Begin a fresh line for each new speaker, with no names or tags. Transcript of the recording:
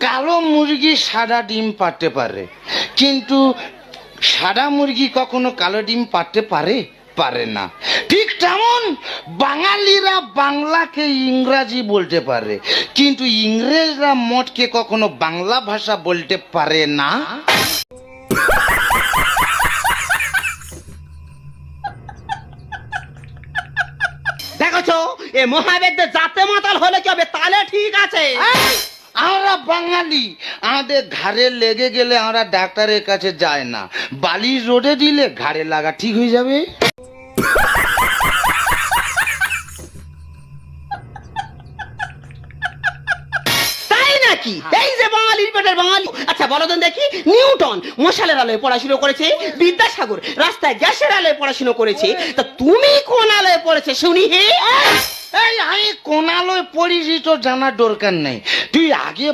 কালো মুরগি সাদা ডিম পারতে পারে, কিন্তু সাদা মুরগি কখনো কালো ডিম পারতে পারে? পারে না। ঠিক তেমন বাঙালিরা বাংলাকে ইংরাজি বলতে পারে, কিন্তু ইংরেজরা মঠকে কখনো বাংলা ভাষা বলতে পারে না।
দেখছো এ মহাবেদ্য যাতে মাতাল হলে কি হবে? তাহলে ঠিক আছে।
আমরা বাঙালি, আমাদের ঘাড়ে লেগে গেলে আমরা ডাক্তারের কাছে যাই না, বালিশ রোদে দিলে ঘাড়ে লাগা ঠিক হয়ে যাবে।
তাই নাকি? এই যে বাঙালির পেটের বাঙালি। আচ্ছা বলো তো দেখি, নিউটন মশালের আলোয় পড়াশোনা করেছে, বিদ্যাসাগর রাস্তায় গ্যাসের আলোয় পড়াশোনা করেছে, তা তুমি কোন আলোয় পড়েছে শুনি?
এই আমি কোন আলোয় পড়িছি তো জানার দরকার নেই, তুই আগে